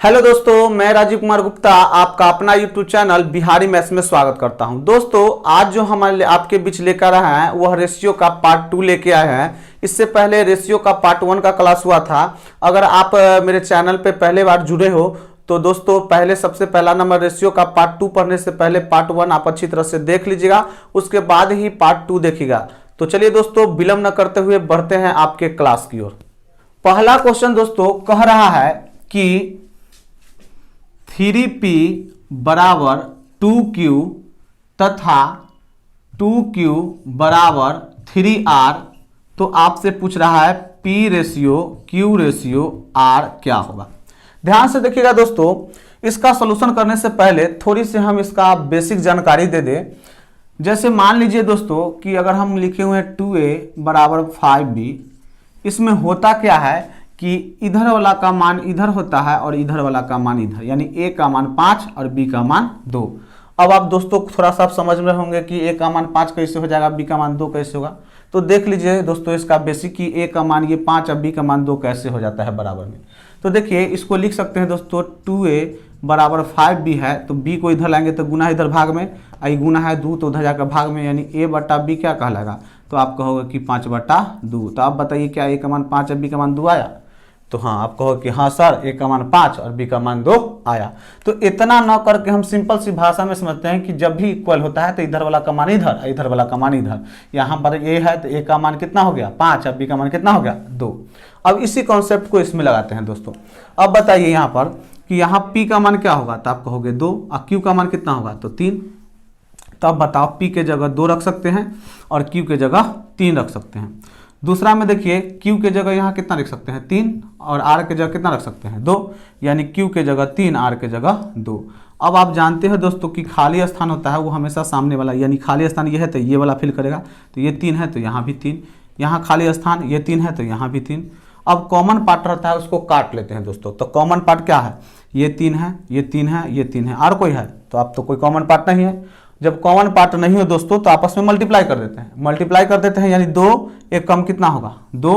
Hello दोस्तों, मैं राजीव कुमार गुप्ता आपका अपना यूट्यूब चैनल बिहारी मैथ्स में स्वागत करता हूं। दोस्तों, आज जो हमारे आपके बीच लेकर आए हैं वह रेशियो का पार्ट 2 लेके आए हैं। इससे पहले रेशियो का पार्ट 1 का क्लास हुआ था। अगर आप मेरे चैनल पे पहले बार जुड़े हो तो दोस्तों पहले सबसे पहला नंबर रेशियो का पार्ट 2 पढ़ने से पहले पार्ट 1 आप अच्छी तरह से देख लीजिएगा, उसके बाद ही पार्ट 2 देखिएगा। तो चलिए दोस्तों, विलंब न करते हुए बढ़ते हैं आपके क्लास की ओर। पहला क्वेश्चन दोस्तों कह रहा है कि 3p बराबर 2q तथा 2q बराबर 3r। तो आपसे पूछ रहा है p ratio q ratio r क्या होगा। ध्यान से देखिएगा दोस्तों, इसका सॉल्यूशन करने से पहले थोड़ी सी हम इसका बेसिक जानकारी दे दें। जैसे मान लीजिए दोस्तों कि अगर हम लिखे हुए हैं 2a बराबर 5b, इसमें होता क्या है कि इधर वाला का मान इधर होता है और इधर वाला का मान इधर, यानी a का मान 5 और b का मान 2। अब आप दोस्तों थोड़ा सा आप समझ में होंगे कि a का मान 5 कैसे हो जाएगा, b का मान 2 कैसे होगा। तो देख लीजिए दोस्तों इसका बेसिक कि a का मान ये 5 और b का मान 2 कैसे हो जाता है बराबर में। तो देखिए इसको लिख सकते हैं दोस्तों 2a बराबर 5b है, तो b को इधर लाएंगे तो गुना इधर भाग में, आई गुना है 2 तो उधर जाकर भाग में, यानी a बटा b क्या कहलाएगा। तो आप कहोगे कि 5 बटा 2। तो आप बताइए क्या a का मान 5 और b का मान 2 आया। तो हाँ, आप कहो कि हाँ सर a का मान 5 और b का मान 2 आया। तो इतना न करके हम सिंपल सी भाषा में समझते हैं कि जब भी इक्वल होता है तो इधर वाला का मान इधर, इधर वाला का मान इधर। यहाँ पर a है तो a का मान कितना हो गया 5 और b का मान कितना हो गया 2। अब इसी कॉन्सेप्ट को इसमें लगाते हैं दोस्तों। अब बताइए यहाँ पर कि यहाँ p का मान क्या होगा, तो आप कहोगे 2 और q का मान कितना होगा तो 3। तो अब बताओ p के जगह 2 रख सकते हैं और q के जगह 3 रख सकते हैं। दूसरा में देखिए q के जगह यहाँ कितना रख सकते हैं 3 और r के जगह कितना रख सकते हैं 2, यानी q के जगह 3 r के जगह 2। अब आप जानते हैं दोस्तों कि खाली स्थान होता है वो हमेशा सामने वाला, यानी खाली स्थान ये है तो ये वाला फिल करेगा। तो ये 3 है तो यहाँ भी 3, यहाँ खाली स्थान ये 3 है तो यहाँ भी 3। अब कॉमन पार्ट रहता है उसको काट लेते हैं दोस्तों। तो कॉमन पार्ट क्या है, ये 3 है, ये 3 है, ये 3 है, और कोई है तो आप तो कोई कॉमन पार्ट नहीं है। जब कॉमन पार्ट नहीं हो दोस्तों तो आपस में मल्टीप्लाई कर देते हैं, मल्टीप्लाई कर देते हैं, यानी 2 एक कम कितना होगा 2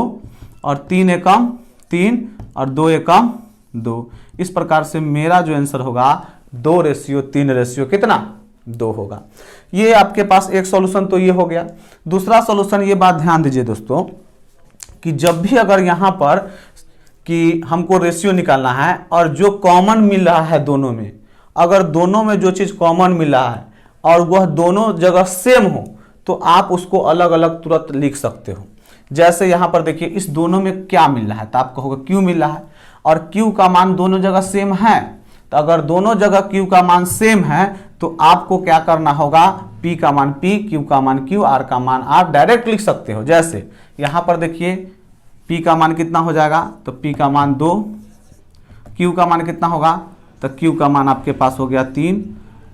और 3 एक कम 3 और 2 एक कम 2। इस प्रकार से मेरा जो आंसर होगा 2 रेशियो 3 रेशियो कितना 2 होगा। ये आपके पास एक सॉल्यूशन तो ये हो गया। दूसरा सॉल्यूशन, ये बात ध्यान दीजिए दोस्तों कि जब भी अगर यहाँ पर कि हमको रेशियो निकालना है और जो कॉमन मिल रहा है दोनों में, अगर दोनों में जो चीज़ कॉमन मिल रहा है और वह दोनों जगह सेम हो तो आप उसको अलग अलग तुरंत लिख सकते हो। जैसे यहाँ पर देखिए इस दोनों में क्या मिल रहा है, तो आप कहोगे Q मिल रहा है और Q का मान दोनों जगह सेम है। तो अगर दोनों जगह Q का मान सेम है तो आपको क्या करना होगा, P का मान P, Q का मान Q, R का मान R डायरेक्ट लिख सकते हो। जैसे यहाँ पर देखिए P का मान कितना हो जाएगा, तो P का मान 2, Q का मान कितना होगा, तो Q का मान आपके पास हो गया 3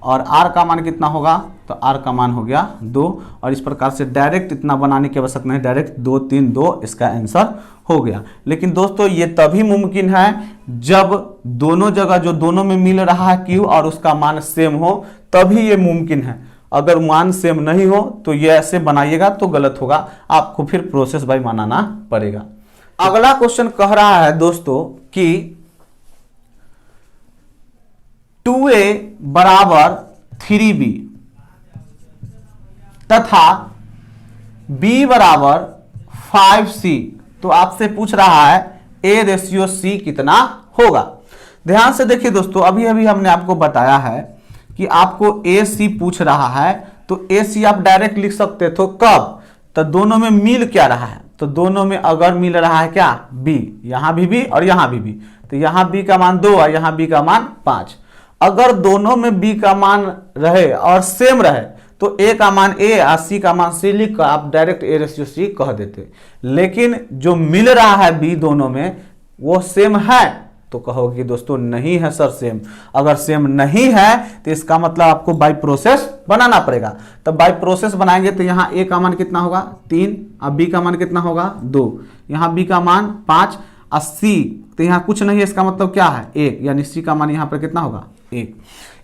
और R का मान कितना होगा, तो R का मान हो गया 2। और इस प्रकार से डायरेक्ट इतना बनाने की आवश्यकता नहीं, डायरेक्ट 2 3 2 इसका आंसर हो गया। लेकिन दोस्तों ये तभी मुमकिन है जब दोनों जगह जो दोनों में मिल रहा है Q और उसका मान सेम हो, तभी ये मुमकिन है। अगर मान सेम नहीं हो तो ये ऐसे बनाइएगा तो गलत होगा, आपको फिर प्रोसेस बाय बनाना पड़ेगा। अगला क्वेश्चन कह रहा है दोस्तों कि 2a बराबर 3b तथा b बराबर 5c। तो आपसे पूछ रहा है a रेशियो c कितना होगा। ध्यान से देखिए दोस्तों, अभी अभी हमने आपको बताया है कि आपको ac पूछ रहा है, तो ac आप डायरेक्ट लिख सकते थे। कब, तो दोनों में मिल क्या रहा है, तो दोनों में अगर मिल रहा है क्या b, यहां भी b और यहां भी b, तो यहां b का मान 2 और यहां b का मान 5। अगर दोनों में b का मान रहे और सेम रहे तो a का मान a और c का मान c लिख कर आप डायरेक्ट a रेशियो c कह देते। लेकिन जो मिल रहा है b दोनों में वो सेम है, तो कहोगे दोस्तों नहीं है सर सेम। अगर सेम नहीं है तो इसका मतलब आपको बाय प्रोसेस बनाना पड़ेगा। तब बाय प्रोसेस बनाएंगे तो यहाँ a का मान कितना होगा 3 और b का मान कितना होगा 2, यहाँ b का मान 5 और c तो यहाँ कुछ नहीं है, इसका मतलब क्या है 1, यानी c का मान यहाँ पर कितना होगा 1।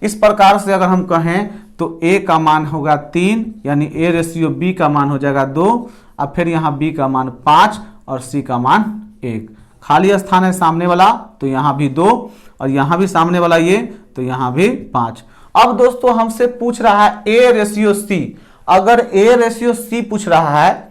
इस प्रकार से अगर हम कहें तो a का मान होगा 3, यानी a रेशियो b का मान हो जाएगा 2 और फिर यहाँ b का मान 5 और c का मान 1। खाली स्थान है सामने वाला, तो यहाँ भी 2, और यहाँ भी सामने वाला ये, तो यहाँ भी 5। अब दोस्तों हमसे पूछ रहा है A/C। अगर A/C पूछ रहा है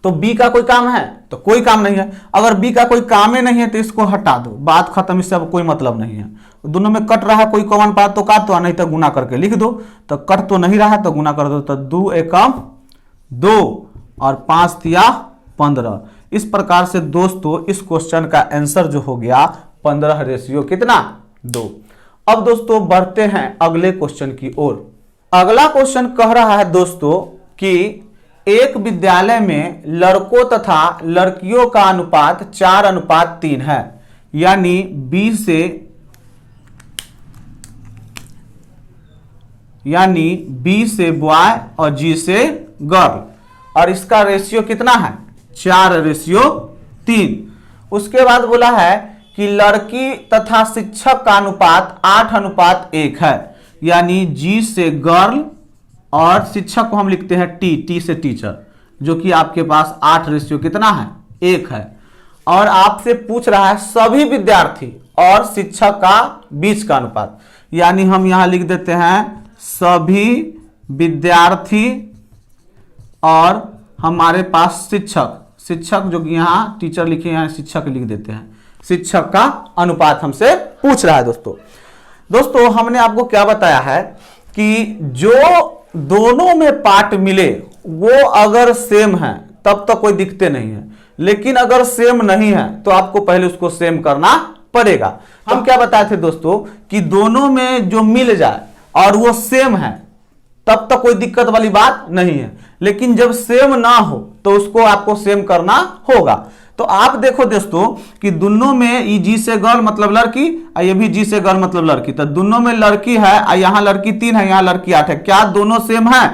तो B का कोई काम है? तो कोई काम नहीं है। अगर B का कोई काम ही नहीं है तो इसको हटा दो, बात खत्म, इससे अब कोई मतलब नहीं है। दोनों में कट रहा है, कोई कॉमन पार्ट तो काट दो, नहीं तो गुना करके लिख दो। तो कट तो नहीं रहा है तो गुना कर दो, तो 2 एकम 2 और 5 तिया 15। इस प्रकार से दोस्तों इस क्वेश्चन का आंसर जो हो गया 15 रेशियो कितना 2। अब दोस्तों बढ़ते हैं अगले क्वेश्चन की ओर। अगला क्वेश्चन कह रहा है दोस्तों कि एक विद्यालय में लड़कों तथा लड़कियों का अनुपात 4:3 है, यानी B से बॉय और G से गर्ल, और इसका रेशियो कितना है 4:3। उसके बाद बोला है कि लड़की तथा शिक्षक का अनुपात 8:1 है, यानी G से गर्ल और शिक्षक को हम लिखते हैं T से टीचर, जो कि आपके पास 8 रेशियो कितना है 1 है। और आपसे पूछ रहा है सभी विद्यार्थी और शिक्षक का बीच का अनुपात, यानी हम यहां लिख देते हैं सभी विद्यार्थी और हमारे पास शिक्षक जो कि यहाँ टीचर लिखे यहाँ शिक्षक लिख देते हैं, शिक्षक का अनुपात हमसे पूछ रहा है। दोस्तों हमने आपको क्या बताया है कि जो दोनों में पार्ट मिले वो अगर सेम है तब तक कोई दिक्कत नहीं है, लेकिन अगर सेम नहीं है तो आपको पहले उसको सेम करना पड़ेगा। हम क्या बताए थे दोस्तों कि दोनों में जो मिल जाए और वो सेम है तब तक कोई दिक्कत वाली बात नहीं है, लेकिन जब सेम ना हो तो उसको आपको सेम करना होगा। तो आप देखो दोस्तों कि दोनों में ये G से गर्ल मतलब लड़की और ये भी G से गर्ल मतलब लड़की, तो दोनों में लड़की है और यहाँ लड़की 3 है, यहाँ लड़की 8 है। क्या दोनों सेम है?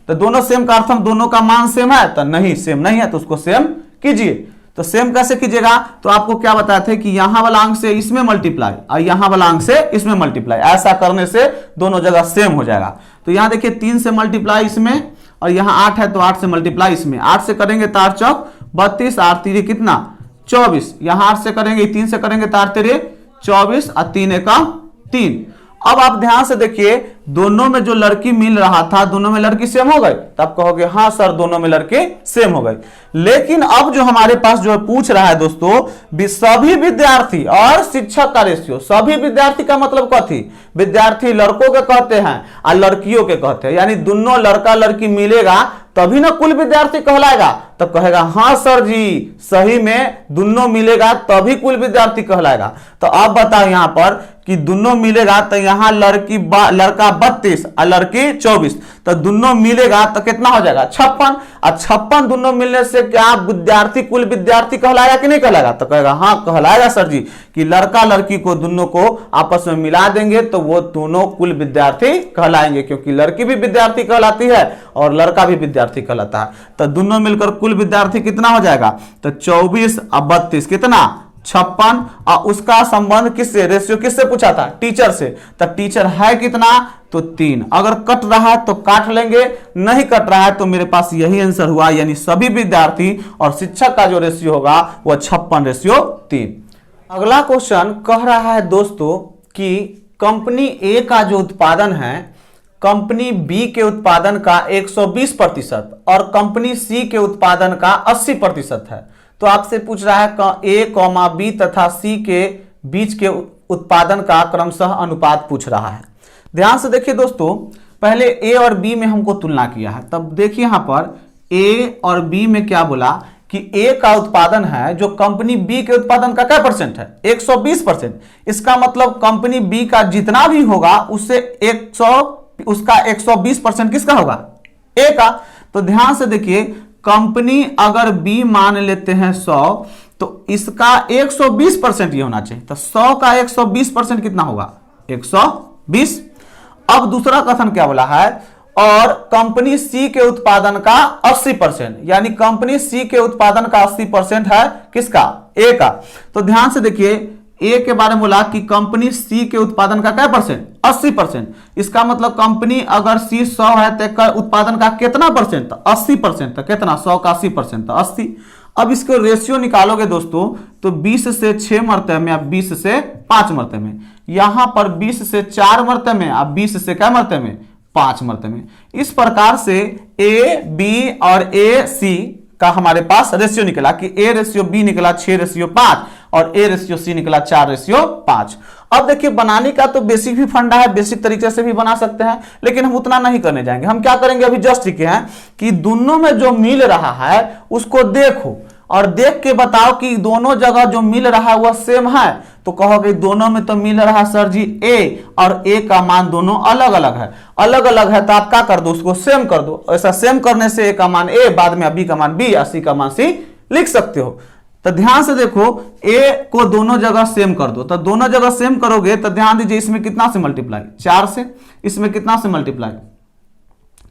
तो दोनों सेम का अर्थ हम दोनों का मान सेम है? तो नहीं, सेम नहीं है, तो उसको सेम कीजिए। तो सेम कैसे कीजिएगा? तो आपको क्या बताया था कि यहाँ वाला अंक से इसमें मल्टीप्लाई और यहाँ वाला अंक से इसमें मल्टीप्लाई, ऐसा करने से दोनों जगह सेम हो जाएगा। तो यहाँ देखिए 3 से मल्टीप्लाई इसमें और यहाँ 8 है तो 8 से मल्टीप्लाई इसमें। 8 से करेंगे तो 8 चौक 32, 8 3 कितना 24, यहाँ 8 से करेंगे 3 से करेंगे तो 8 3 24 और 3 एकम 3। अब आप ध्यान से देखिए दोनों में जो लड़की मिल रहा था दोनों में लड़की सेम हो गई, तब कहोगे हाँ सर दोनों में लड़के सेम हो गए। लेकिन अब जो हमारे पास जो पूछ रहा है दोस्तों सभी विद्यार्थी और शिक्षक का रेशियो, सभी विद्यार्थी का मतलब कथी? विद्यार्थी लड़कों के कहते हैं और लड़कियों के कहते हैं, यानी दोनों लड़का लड़की मिलेगा तभी ना कुल विद्यार्थी कहलाएगा। तो कहेगा हाँ सर जी सही में दोनों मिलेगा तभी कुल विद्यार्थी कहलाएगा। तो अब बताओ यहाँ पर कि दोनों मिलेगा तो यहाँ लड़का 32 और लड़की 24, तो दोनों मिलेगा तो कितना हो जाएगा 56, और 56 दोनों मिलने से क्या विद्यार्थी कुल विद्यार्थी कहलाएगा कि नहीं कहलाएगा? तो कहेगा हाँ कहलाएगा सर जी, कि लड़का लड़की को दोनों को आपस में मिला देंगे तो वो दोनों कुल विद्यार्थी कहलाएंगे, क्योंकि लड़की भी विद्यार्थी कहलाती है और लड़का भी विद्यार्थी कहलाता है। तो दोनों मिलकर कुल विद्यार्थी कितना हो जाएगा? तो 24 और 32 कितना 56, और उसका संबंध किससे, रेशियो किससे पूछा था? टीचर से। तो टीचर है कितना? तो 3। अगर कट रहा है तो काट लेंगे, नहीं कट रहा है तो मेरे पास यही आंसर हुआ, यानी सभी विद्यार्थी और शिक्षक का जो रेशियो होगा वो 56:3। अगला क्वेश्चन कह रहा है दोस्तों कि कंपनी ए का जो उत्पादन है कंपनी बी के उत्पादन का 120% और कंपनी सी के उत्पादन का 80% है। तो आपसे पूछ रहा है ए, बी तथा सी के बीच के उत्पादन का क्रमशः अनुपात पूछ रहा है। ध्यान से देखिए दोस्तों, पहले ए और बी में हमको तुलना किया है, तब देखिए यहां पर ए और बी में क्या बोला कि ए का उत्पादन है जो कंपनी बी के उत्पादन का क्या परसेंट है 120%। इसका मतलब कंपनी बी का जितना भी होगा उससे 120% किसका होगा? ए का। तो ध्यान से देखिए कंपनी अगर बी मान लेते हैं 100 तो इसका 120% ये होना चाहिए, तो 100 का 120% कितना होगा 120। अब दूसरा कथन क्या बोला है? और कंपनी सी के उत्पादन का 80%, यानी कंपनी सी के उत्पादन का 80% है किसका? ए का। तो ध्यान से देखिए ए के बारे में बोला कि कंपनी सी के उत्पादन का क्या परसेंट 80%। इसका मतलब कंपनी अगर सी 100 है तो उत्पादन का कितना परसेंट? 80%। तो कितना 100 का 80% तो 80। अब इसको रेशियो निकालोगे दोस्तों तो 20 से 6 मरते में, आप 20 से 5 मरते में, यहां पर 20 से 4 मरते में, आप 20 से क्या मरते में, 5 मरते में। इस प्रकार से ए बी और ए सी का हमारे पास रेशियो निकला कि ए रेशियो बी निकला 6:5 और ए रेशियो सी निकला 4:5। अब देखिए बनाने का तो बेसिक भी फंडा है, बेसिक तरीके से भी बना सकते हैं, लेकिन हम उतना नहीं करने जाएंगे। हम क्या करेंगे, अभी जस्ट सीखे हैं कि दोनों में जो मिल रहा है उसको देखो और देख के बताओ कि दोनों जगह जो मिल रहा है वह सेम है। तो कहोगे दोनों में तो मिल रहा सर जी ए, और ए का मान दोनों अलग अलग है, अलग अलग है तो आप क्या कर दो, उसको सेम कर दो। ऐसा सेम करने से ए का मान ए, बाद में बी का मान बी या सी का मान सी लिख सकते हो। तो ध्यान से देखो, ए को दोनों जगह सेम कर दो, तो दोनों जगह सेम करोगे तो ध्यान दीजिए इसमें कितना से मल्टीप्लाई, 4 से, इसमें कितना से मल्टीप्लाई,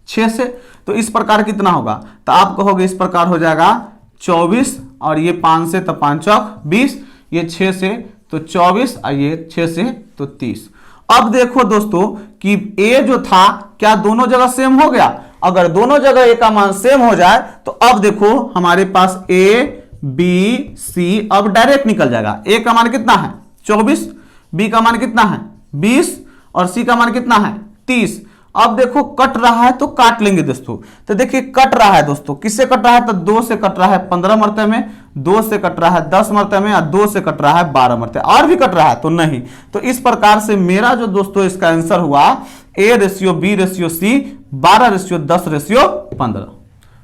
6 से। तो इस प्रकार कितना होगा, तो आप कहोगे इस प्रकार हो जाएगा 24, और ये 5 से तो 5 चौक 20, ये 6 से तो 24 और ये 6 से तो 30। अब देखो दोस्तों कि ए जो था क्या दोनों जगह सेम हो गया। अगर दोनों जगह ए का मान सेम हो जाए तो अब देखो हमारे पास ए बी सी अब डायरेक्ट निकल जाएगा। ए का मान कितना है 24, बी का मान कितना है 20 और सी का मान कितना है 30। अब देखो कट रहा है तो काट लेंगे दोस्तों। तो देखिए कट रहा है दोस्तों, किससे कट रहा है, तो 2 से कट रहा है 15 मरते में, 2 से कट रहा है 10 मरते में, और 2 से कट रहा है 12 मरते, और भी कट रहा है तो नहीं। तो इस प्रकार से मेरा जो दोस्तों इसका आंसर हुआ A ratio B ratio C 12:10:15।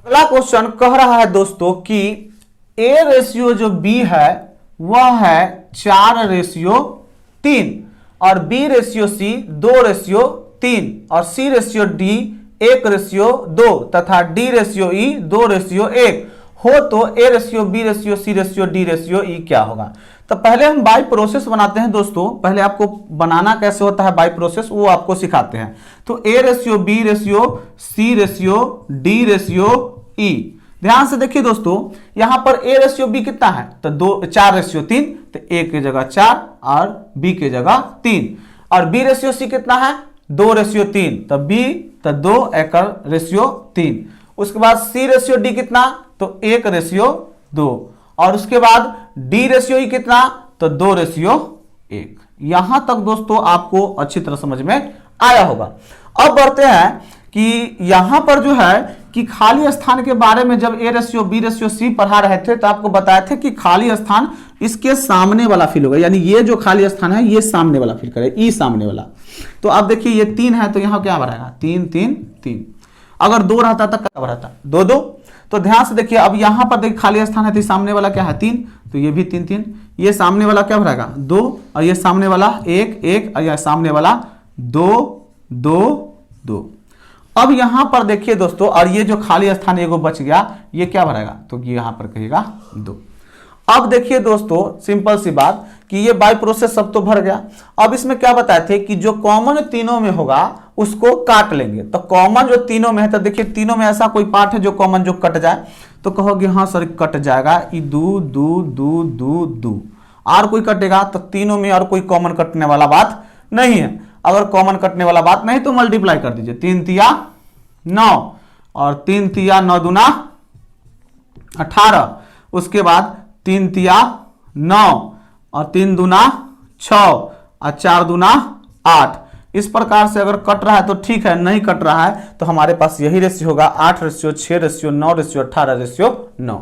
अगला क्वेश्चन कह रहा है दोस्तों कि ए रेशियो जो बी है वह है 4:3 और बी रेशियो सी 2:3 और सी रेशियो डी 1:2 तथा डी रेशियो ई 2:1 हो तो A ratio B ratio C ratio D ratio E क्या होगा। तो पहले हम बाय प्रोसेस बनाते हैं दोस्तों, पहले आपको बनाना कैसे होता है बाय प्रोसेस वो आपको सिखाते हैं। तो A ratio B ratio C ratio D ratio E, ध्यान से देखिए दोस्तों यहां पर ए रेशियो बी कितना है, तो 4:3, तो ए की जगह 4 और बी की जगह 3, और बी रेशियो सी कितना है 2:3, तो बी तो 2 एकड़ रेशियो 3। उसके बाद सी रेशियो डी कितना, तो 1:2, और उसके बाद डी रेशियो ई कितना, तो 2:1। यहां तक दोस्तों आपको अच्छी तरह समझ में आया होगा। अब बढ़ते हैं कि यहां पर जो है कि खाली स्थान के बारे में जब A ratio B ratio C पढ़ा रहे थे तो आपको बताए थे कि खाली स्थान इसके सामने वाला फिल होगा, यानी ये जो खाली स्थान है ये सामने वाला फिल करे, ई सामने वाला। तो आप देखिए ये 3 है तो यहां क्या बढ़ाएगा 3 3 3, अगर 2 रहता तो क्या बढ़ाता 2 2। तो ध्यान से देखिए अब यहां पर देखिए खाली स्थान है तो सामने वाला क्या है 3, तो ये भी 3 3, ये सामने वाला क्या बढ़ाएगा 2, और ये सामने वाला 1 1, और यह सामने वाला 2 2 2। अब यहां पर देखिए दोस्तों, और ये जो खाली स्थान एगो बच गया ये क्या भरेगा, तो ये यहां पर कहेगा 2। अब देखिए दोस्तों सिंपल सी बात कि ये बाय प्रोसेस सब तो भर गया। अब इसमें क्या बताए थे कि जो कॉमन तीनों में होगा उसको काट लेंगे। तो कॉमन जो तीनों में है, तो देखिए तीनों में ऐसा कोई पार्ट है जो कॉमन जो कट जाए, तो कहोगे हाँ सर कट जाएगा, ई 2 2 2 2 2। और कोई कटेगा तो तीनों में और कोई कॉमन कटने वाला बात नहीं है। अगर कॉमन कटने वाला बात नहीं तो मल्टीप्लाई कर दीजिए, 3 तिया 9 और 3 तिया 9 दूना 18, उसके बाद 3 तिया 9 और 3 दूना 6 और 4 दूना 8। इस प्रकार से अगर कट रहा है तो ठीक है, नहीं कट रहा है तो हमारे पास यही रेशियो होगा 8:6:9:18:9।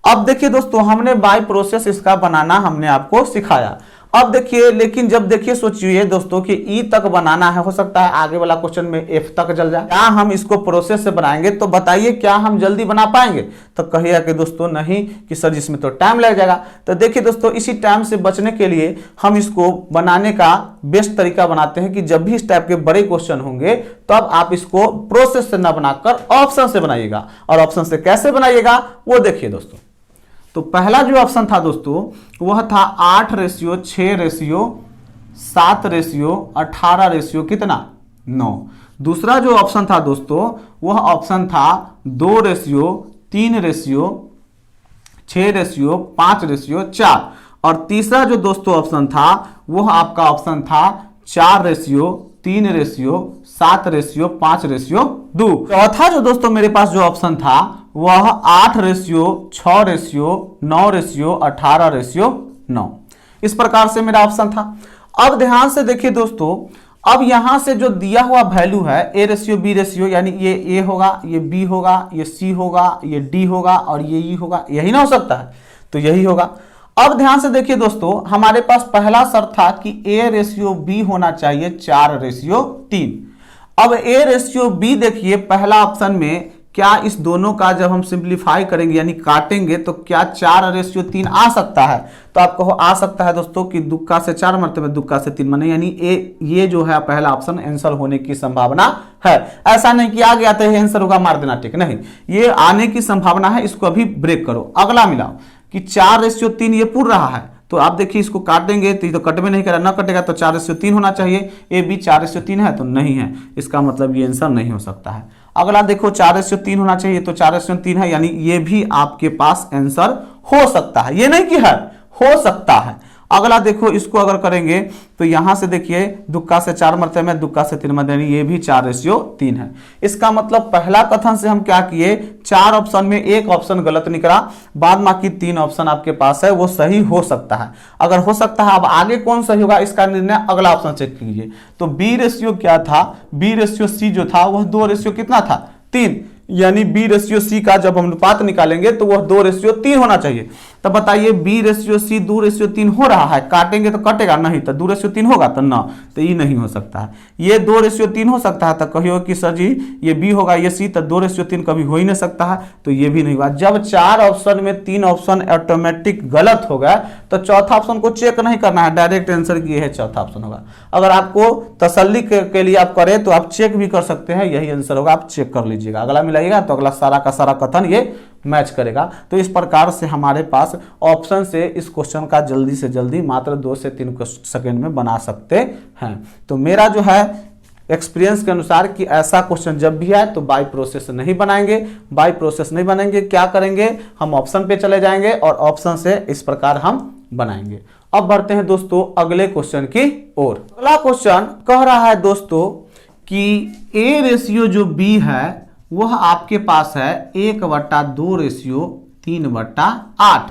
अब देखिए दोस्तों हमने बाय प्रोसेस इसका बनाना हमने आपको सिखाया। अब देखिए लेकिन जब देखिए सोचिए दोस्तों कि ई तक बनाना है, हो सकता है आगे वाला क्वेश्चन में एफ तक जल जाए, क्या हम इसको प्रोसेस से बनाएंगे तो बताइए क्या हम जल्दी बना पाएंगे। तो कहिएगा कि दोस्तों नहीं कि सर जिसमें तो टाइम लग जाएगा। तो देखिए दोस्तों इसी टाइम से बचने के लिए हम इसको बनाने का बेस्ट तरीका बनाते हैं कि जब भी इस टाइप के बड़े क्वेश्चन होंगे तब आप इसको प्रोसेस से न बनाकर ऑप्शन से बनाइएगा। और ऑप्शन से कैसे बनाइएगा वो देखिए दोस्तों। तो पहला जो ऑप्शन था दोस्तों वह था 8:6:7:18 कितना 9। दूसरा जो ऑप्शन था दोस्तों वह ऑप्शन था 2:3:6:5:4। और तीसरा जो दोस्तों ऑप्शन था वह आपका ऑप्शन था 4:3:7:5:2। चौथा जो दोस्तों मेरे पास जो ऑप्शन था वह 8:6:9:18:9। इस प्रकार से मेरा ऑप्शन था। अब ध्यान से देखिए दोस्तों, अब यहां से जो दिया हुआ वैल्यू है A:B यानी ये A होगा, ये B होगा, ये C होगा, ये D होगा और ये E होगा, यही ना हो सकता है, तो यही होगा। अब ध्यान से देखिए दोस्तों, हमारे पास पहला शर्त था कि A:B होना चाहिए 4:3। अब A:B देखिए पहला ऑप्शन में, क्या इस दोनों का जब हम सिंप्लीफाई करेंगे यानी काटेंगे तो क्या 4:3 आ सकता है? तो आप कहो आ सकता है दोस्तों कि दुक्का से 4 मरते में दुक्का से 3 मरने, यानी ये जो है पहला ऑप्शन आंसर होने की संभावना है। ऐसा नहीं कि आ गया तो ये आंसर होगा मार देना टिक, नहीं, ये आने की संभावना है। इसको अभी ब्रेक करो, अगला मिलाओ कि 4:3 ये पूर रहा है, तो आप देखिए इसको काटेंगे तो ये तो कटवे नहीं करा, ना कटेगा तो 4:3 होना चाहिए। AB 4:3 है तो नहीं है, इसका मतलब ये आंसर नहीं हो सकता है। अगला देखो 4:3 होना चाहिए तो 4:3 है, यानी ये भी आपके पास आंसर हो सकता है, ये नहीं कि है, हो सकता है। अगला देखो इसको अगर करेंगे तो यहां से देखिए दुक्का से 4 मरते में दुक्का से 3 मरते, यानी ये भी 4:3 है। इसका मतलब पहला कथन से हम क्या किए, 4 ऑप्शन में एक ऑप्शन गलत निकला, बाद बाकी 3 ऑप्शन आपके पास है वो सही हो सकता है। अगर हो सकता है, अब आगे कौन सही होगा इसका निर्णय अगला ऑप्शन चेक कीजिए। तो B क्या था, B:C जो था वह 2 कितना था, 3, यानी B:C का जब हम अनुपात निकालेंगे तो वह 2:3 होना चाहिए। तब बताइए B:C 2:3 हो रहा है, काटेंगे तो कटेगा नहीं, तो 2:3 होगा तो ना, तो ये नहीं हो सकता है। ये 2:3 हो सकता है तो कहियो कि सर जी ये B होगा ये C, तो 2:3 कभी हो ही नहीं सकता है, तो ये भी नहीं हुआ। जब 4 ऑप्शन में 3 ऑप्शन ऑटोमेटिक गलत हो गया तो चौथा ऑप्शन को चेक नहीं करना है, डायरेक्ट आंसर ये है चौथा ऑप्शन होगा। अगर आपको तसल्ली के लिए आप करें तो आप चेक भी कर सकते हैं, यही आंसर होगा, आप चेक कर लीजिएगा। अगला मिलाइएगा तो अगला सारा का सारा कथन ये मैच करेगा। तो इस प्रकार से हमारे पास ऑप्शन से इस क्वेश्चन का जल्दी से जल्दी मात्र 2 से 3 सेकंड में बना सकते हैं। तो मेरा जो है एक्सपीरियंस के अनुसार कि ऐसा क्वेश्चन जब भी आए तो बाय प्रोसेस नहीं बनाएंगे, बाय प्रोसेस नहीं बनेंगे, क्या करेंगे हम ऑप्शन पे चले जाएंगे और ऑप्शन से इस प्रकार हम बनाएंगे। अब बढ़ते हैं दोस्तों अगले क्वेश्चन की ओर। अगला क्वेश्चन कह रहा है दोस्तों कि A जो B है वह आपके पास है 1/2:3/8,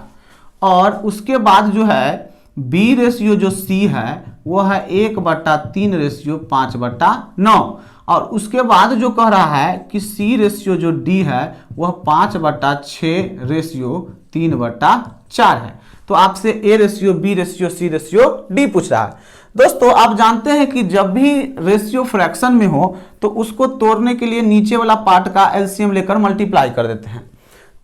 और उसके बाद जो है B जो C है वह है 1/3:5/9, और उसके बाद जो कह रहा है कि C जो D है वह 5/6:3/4 है। तो आपसे A, B, C, D पूछ रहा है। दोस्तों आप जानते हैं कि जब भी रेशियो फ्रैक्शन में हो तो उसको तोड़ने के लिए नीचे वाला पार्ट का एलसीएम लेकर मल्टीप्लाई कर देते हैं।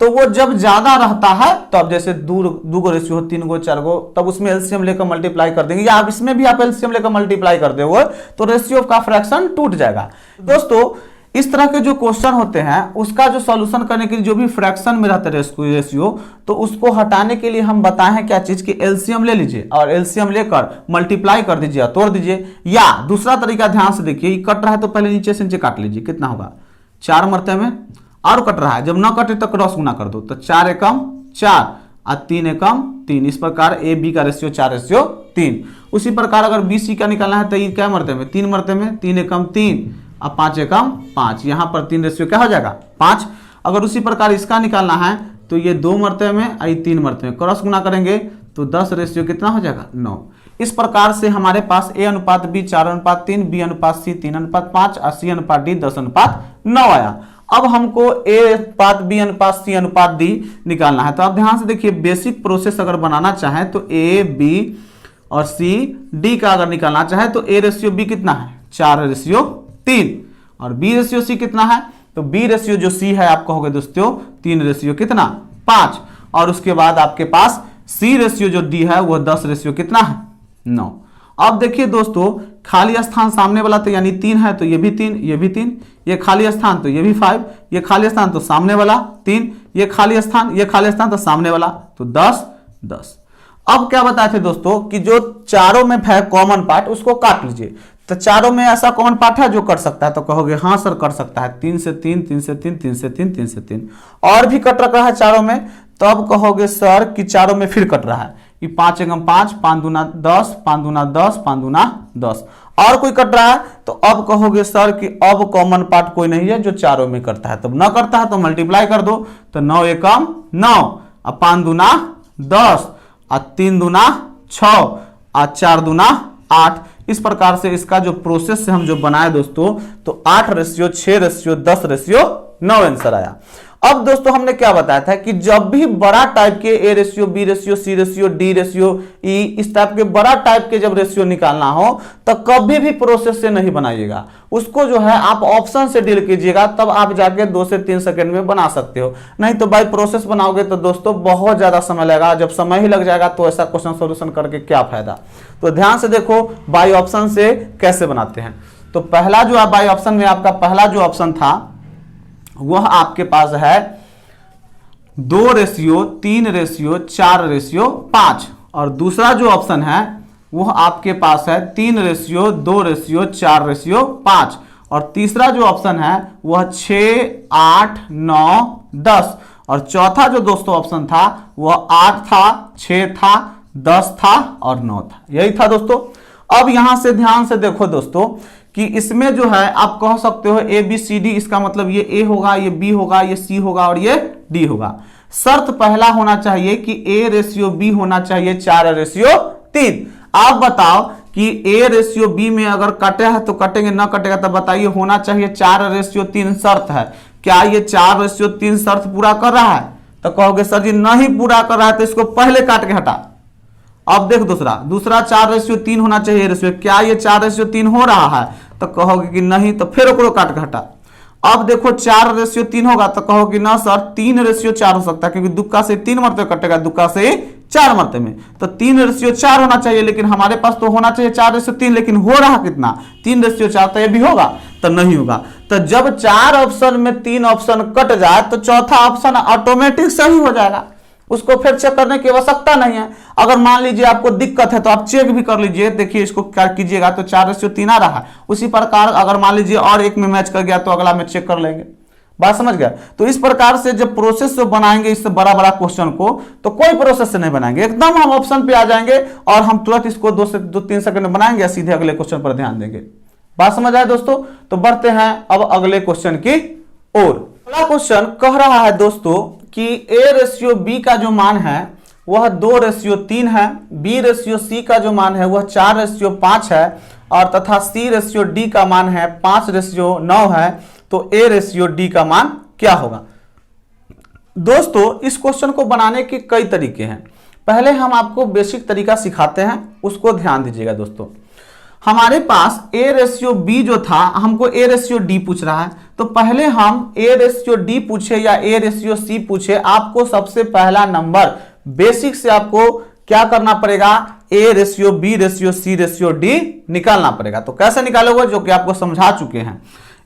तो वो जब ज्यादा रहता है तो अब जैसे 2 रेशियो हो, 3 4 तब उसमें एलसीएम लेकर मल्टीप्लाई कर देंगे, या आप इसमें भी आप एलसीएम लेकर मल्टीप्लाई कर दोगे तो रेशियो का फ्रैक्शन टूट जाएगा। दोस्तों इस तरह के जो क्वेश्चन होते हैं उसका जो सॉल्यूशन करने के लिए जो भी फ्रैक्शन में रहता है रेशियो, तो उसको हटाने के लिए हम बताए हैं क्या चीज की एलसीएम ले लीजिए और एलसीएम लेकर मल्टीप्लाई कर दीजिए, तोड़ दीजिए। या दूसरा तरीका ध्यान से देखिए, कट रहा है तो पहले नीचे से नीचे काट लीजिए, कितना होगा 4 मरते में, और कट रहा है जब ना कटे तो क्रॉस गुना कर दो, तो 4 एकम 4 और 3 एकम 3। इस प्रकार ए बी का रेशियो 4:3। उसी प्रकार अगर बी सी का निकालना है तो ये क्या मरते में 3 मरते में, 3 एकम 3 और 5 एकम 5, यहाँ पर 3 रेशियो क्या हो जाएगा 5। अगर उसी प्रकार इसका निकालना है तो ये 2 मरते में और 3 मरते में, क्रॉस गुना करेंगे तो 10 रेशियो कितना हो जाएगा 9। इस प्रकार से हमारे पास A/B 4/3, B/C 3/5 और C/D 10/9 आया। अब हमको A/B/C/D निकालना है। तो आप ध्यान से देखिए, बेसिक प्रोसेस अगर बनाना चाहें तो A, B और C, D का अगर निकालना चाहे तो A/B कितना है 4:3 और B/C कितना है, तो B जो C है आप कहोगे दोस्तों 3 कितना 5, और उसके बाद आपके पास C जो D है वो 10 कितना है 9। अब देखिए दोस्तों, खाली स्थान सामने वाला तो यानी 3 है तो ये भी 3, ये भी 3, ये खाली स्थान तो ये भी 5, ये खाली स्थान तो सामने वाला 3, ये खाली स्थान तो सामने वाला तो 10 10। अब क्या बताए थे दोस्तों कि जो चारों में है कॉमन पार्ट उसको काट लीजिए। तो चारों में ऐसा कॉमन पार्ट है जो कर सकता है, तो कहोगे हाँ सर कर सकता है, 3 से 3, 3 से 3, 3 से 3, 3 से 3, और भी कट रखा है चारों में, तो अब कहोगे सर कि चारों में फिर कट रहा है, ये 5 एकम 5, 5 दूना 10, 5 दूना 10, 5 दूना 10। और कोई कट रहा है तो अब कहोगे सर कि अब कॉमन पार्ट कोई नहीं है जो चारों में करता है, तब न करता है तो मल्टीप्लाई कर दो, तो 9 एकम 9, अब 5 दूना 10, और 3 दूना 6, और 4 दूना 8। इस प्रकार से इसका जो प्रोसेस से हम जो बनाए दोस्तों, तो 8:6:10:9 आंसर आया। अब दोस्तों हमने क्या बताया था कि जब भी बड़ा टाइप के A ratio, B ratio, C ratio, D ratio, E, इस टाइप के बड़ा टाइप के जब रेशियो निकालना हो तो कभी भी प्रोसेस से नहीं बनाइएगा, उसको जो है आप ऑप्शन से डील कीजिएगा, तब आप जाके 2 से 3 सेकंड में बना सकते हो। नहीं तो बाय प्रोसेस बनाओगे तो दोस्तों बहुत ज्यादा समय लगेगा, जब समय ही लग जाएगा तो ऐसा क्वेश्चन सोल्यूशन करके क्या फायदा। तो ध्यान से देखो बाय ऑप्शन से कैसे बनाते हैं। तो पहला जो बाय ऑप्शन में आपका पहला जो ऑप्शन था वह आपके पास है 2:3:4:5, और दूसरा जो ऑप्शन है वह आपके पास है 3:2:4:5, और तीसरा जो ऑप्शन है वह 6, 8, 9, 10, और चौथा जो दोस्तों ऑप्शन था वह 8 था, 6 था, 10 था और 9 था। यही था दोस्तों। अब यहां से ध्यान से देखो दोस्तों कि इसमें जो है आप कह सकते हो ए बी सी डी, इसका मतलब ये ए होगा, ये बी होगा, ये सी होगा और ये डी होगा। शर्त पहला होना चाहिए कि ए रेशियो बी होना चाहिए 4:3। आप बताओ कि ए रेशियो बी में अगर कटे है तो कटेंगे, ना कटेगा तो बताइए। होना चाहिए 4:3 शर्त है। क्या ये 4:3 शर्त पूरा कर रहा है? तो कहोगे सर जी नहीं पूरा कर रहा है तो इसको पहले काट के हटा। अब देख दूसरा 4:3 होना चाहिए रेशियो, क्या ये 4:3 हो रहा है? तो कहोगे कि नहीं, तो फिर ओकरो काट के हटा। अब देखो 4:3 होगा तो कहोगे ना सर 3:4 हो सकता है, क्योंकि दुक्का से 3 मरते कटेगा, दुक्का से 4 मरते में, तो 3:4 होना चाहिए। लेकिन हमारे पास तो होना चाहिए 4:3, लेकिन हो रहा कितना 3:4, तो ये भी होगा तो नहीं होगा। तो जब 4 ऑप्शन में 3 ऑप्शन कट जाए तो चौथा ऑप्शन ऑटोमेटिक सही हो जाएगा, उसको फिर चेक करने की आवश्यकता नहीं है। अगर मान लीजिए आपको दिक्कत है तो आप चेक भी कर लीजिए, देखिए इसको क्या कीजिएगा तो 4:3 आ रहा है। उसी प्रकार अगर मान लीजिए और एक में मैच कर गया तो अगला में चेक कर लेंगे। बात समझ गया? तो इस प्रकार से जब प्रोसेस से बनाएंगे इससे बड़ा बड़ा क्वेश्चन को, तो कोई प्रोसेस से नहीं बनाएंगे, एकदम हम ऑप्शन पे आ जाएंगे और हम तुरंत इसको 2 से 3 सेकंड में बनाएंगे, सीधे अगले क्वेश्चन पर ध्यान देंगे। बात समझ आए दोस्तों? तो बढ़ते हैं अब अगले क्वेश्चन की ओर। अगला क्वेश्चन कह रहा है दोस्तों कि ए रेशियो बी का जो मान है वह 2:3 है, बी रेशियो सी का जो मान है वह 4:5 है, और तथा सी रेशियो डी का मान है 5:9 है। तो ए रेशियो डी का मान क्या होगा? दोस्तों इस क्वेश्चन को बनाने के कई तरीके हैं। पहले हम आपको बेसिक तरीका सिखाते हैं, उसको ध्यान दीजिएगा दोस्तों। हमारे पास ए रेशियो बी जो था, हमको ए रेशियो डी पूछ रहा है, तो पहले हम ए रेशियो डी पूछे या ए रेशियो सी पूछे, आपको सबसे पहला नंबर बेसिक से आपको क्या करना पड़ेगा, A ratio B ratio C ratio D निकालना पड़ेगा। तो कैसे निकालोगे, जो कि आपको समझा चुके हैं।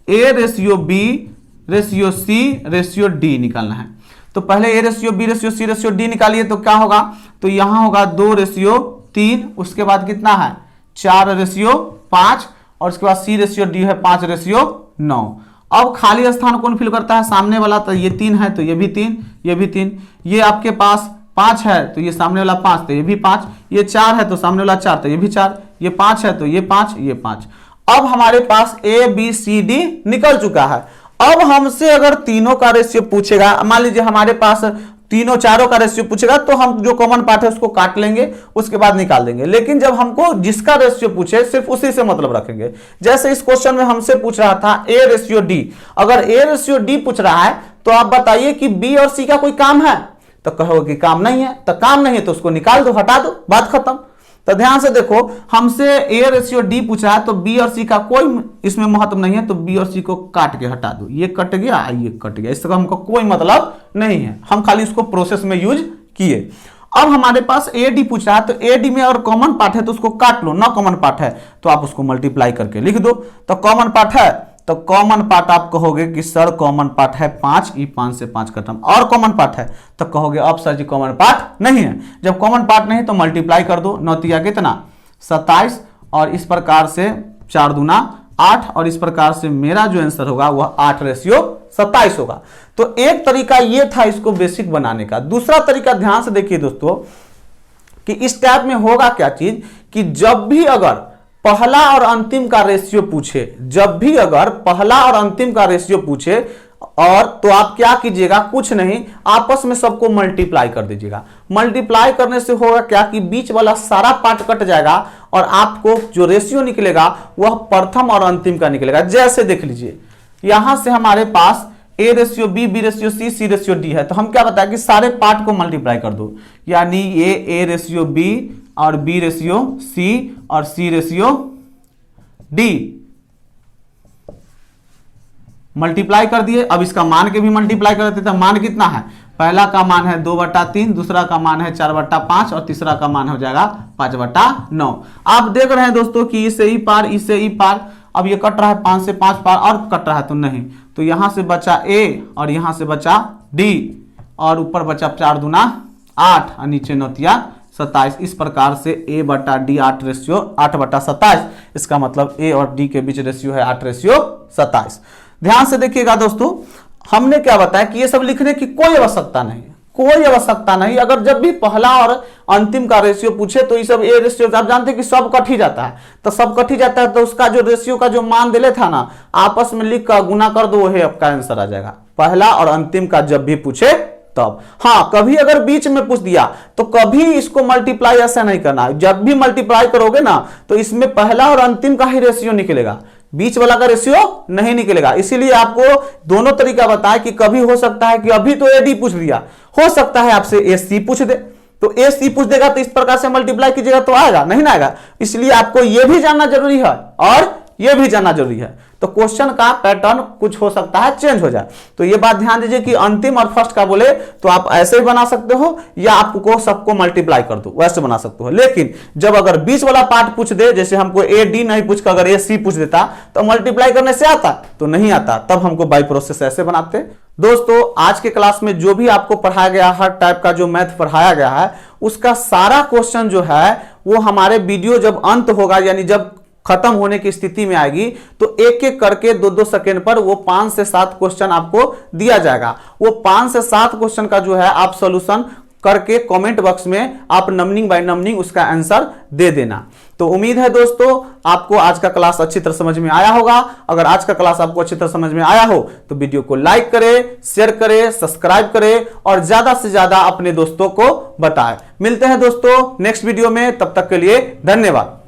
A ratio B ratio C ratio D निकालना है। तो पहले A ratio B ratio C ratio D निकालिए, तो क्या होगा, तो यहां होगा 2:3, उसके बाद कितना है 4:5, और उसके बाद सी रेशियो डी है 5:9। अब खाली स्थान कौन फिल करता है, सामने वाला। तो ये 3 है तो ये भी 3, ये भी 3, ये आपके पास 5 है तो ये सामने वाला 5, तो ये भी 5, ये 4 है तो सामने वाला 4, तो ये भी 4, ये 5 है तो ये 5, ये 5। अब हमारे पास ए बी सी डी निकल चुका है। अब हमसे अगर तीनों का रेशियो पूछेगा, मान लीजिए हमारे पास तीनों चारों का रेशियो पूछेगा, तो हम जो कॉमन पार्ट है उसको काट लेंगे, उसके बाद निकाल देंगे। लेकिन जब हमको जिसका रेशियो पूछे सिर्फ उसी से मतलब रखेंगे। जैसे इस क्वेश्चन में हमसे पूछ रहा था ए रेशियो डी, अगर ए रेशियो डी पूछ रहा है तो आप बताइए कि बी और सी का कोई काम है, तो कहोगे कि काम नहीं है। तो काम नहीं है तो उसको निकाल दो, हटा दो, बात खत्म। तो ध्यान से देखो, हमसे ए रेशियो डी पूछ रहा है तो बी और सी का कोई इसमें महत्व नहीं है, तो बी और सी को काट के हटा दो। ये कट गया, ये कट गया, इसका हमको कोई मतलब नहीं है, हम खाली इसको प्रोसेस में यूज किए। अब हमारे पास ए डी पूछ रहा है, तो ए डी में अगर कॉमन पार्ट है तो उसको काट लो, ना कॉमन पार्ट है तो आप उसको मल्टीप्लाई करके लिख दो। तो कॉमन पार्ट है तो कॉमन पार्ट आप कहोगे कि सर कॉमन पार्ट है 5, ई 5 से 5 खत्म। और कॉमन पार्ट है तो कहोगे अब सर जी कॉमन पार्ट नहीं है। जब कॉमन पार्ट नहीं तो मल्टीप्लाई कर दो, 9 तिया कितना 27, और इस प्रकार से 4 दूना 8, और इस प्रकार से मेरा जो आंसर होगा वह 8:27 होगा। तो एक तरीका ये था इसको बेसिक बनाने का। दूसरा तरीका ध्यान से देखिए दोस्तों कि इस टाइप में होगा क्या चीज कि जब भी अगर पहला और अंतिम का रेशियो पूछे, जब भी अगर पहला और अंतिम का रेशियो पूछे और तो आप क्या कीजिएगा, कुछ नहीं, आपस में सबको मल्टीप्लाई कर दीजिएगा। मल्टीप्लाई करने से होगा क्या कि बीच वाला सारा पार्ट कट जाएगा और आपको जो रेशियो निकलेगा वह प्रथम और अंतिम का निकलेगा। जैसे देख लीजिए यहां से हमारे पास A ratio B, B ratio C, C ratio D है, तो हम क्या बताएं कि सारे पार्ट को मल्टीप्लाई कर दो, यानी ये ए रेशियो बी और बी रेशियो सी और सी रेशियो डी मल्टीप्लाई कर दिए। अब इसका मान के भी मल्टीप्लाई कर देते हैं। मान कितना है, पहला का मान है 2/3, दूसरा का मान है 4/5 और तीसरा का मान हो जाएगा 5/9। आप देख रहे हैं दोस्तों कि इसे ई पार, इसे ई पार, अब ये कट रहा है 5 से 5 पार और कट रहा है तो नहीं, तो यहां से बचा ए और यहां से बचा डी और ऊपर बचा 4 दूना 8 और नीचे 9 27। इस प्रकार से a बटा डी 8 रेशियो 8/27, इसका मतलब a और d के बीच रेशियो है 8/27। ध्यान से देखिएगा दोस्तों, हमने क्या बताया कि ये सब लिखने की कोई आवश्यकता नहीं, कोई आवश्यकता नहीं। अगर जब भी पहला और अंतिम का रेशियो पूछे तो ये सब ए रेशियो, आप जानते हैं कि सब कट ही जाता है, तो सब कट ही जाता है, तो उसका जो रेशियो का जो मान दिले था ना, आपस में लिख कर गुना कर दो, वही आपका आंसर आ जाएगा। पहला और अंतिम का जब भी पूछे तब। हाँ, कभी अगर बीच में पूछ दिया तो कभी इसको मल्टीप्लाई ऐसा नहीं करना। जब भी मल्टीप्लाई करोगे ना तो इसमें पहला और अंतिम का ही रेशियो निकलेगा, बीच वाला का रेशियो नहीं निकलेगा। इसीलिए आपको दोनों तरीका बताया कि कभी हो सकता है कि अभी तो एडी पूछ दिया, हो सकता है आपसे ए सी पूछ दे, तो ए सी पूछ देगा तो इस प्रकार से मल्टीप्लाई कीजिएगा तो आएगा, नहीं ना आएगा। इसलिए आपको यह भी जानना जरूरी है और यह भी जानना जरूरी है, तो क्वेश्चन का पैटर्न कुछ हो सकता है चेंज हो जाए। तो ये बात ध्यान दीजिए कि अंतिम और फर्स्ट का बोले तो आप ऐसे ही बना सकते हो या आपको सबको मल्टीप्लाई कर दो, वैसे बना सकते हो। लेकिन जब अगर बीच वाला पार्ट पूछ दे, जैसे हमको ए डी नहीं पूछ कर अगर ए सी पूछ देता तो मल्टीप्लाई करने से आता, तो नहीं आता, तब हमको बाई प्रोसेस ऐसे बनाते। दोस्तों आज के क्लास में जो भी आपको पढ़ाया गया, हर टाइप का जो मैथ पढ़ाया गया है, उसका सारा क्वेश्चन जो है वो हमारे वीडियो जब अंत होगा, यानी जब खत्म होने की स्थिति में आएगी, तो एक एक करके 2-2 सेकेंड पर वो 5 से 7 क्वेश्चन आपको दिया जाएगा। वो 5 से 7 क्वेश्चन का जो है आप सॉल्यूशन करके कमेंट बॉक्स में आप नंबरिंग बाय नंबरिंग उसका आंसर दे देना। तो उम्मीद है दोस्तों आपको आज का क्लास अच्छी तरह समझ में आया होगा। अगर आज का क्लास आपको अच्छी तरह समझ में आया हो तो वीडियो को लाइक करें, शेयर करें, सब्सक्राइब करें और ज्यादा से ज्यादा अपने दोस्तों को बताएं। मिलते हैं दोस्तों नेक्स्ट वीडियो में, तब तक के लिए धन्यवाद।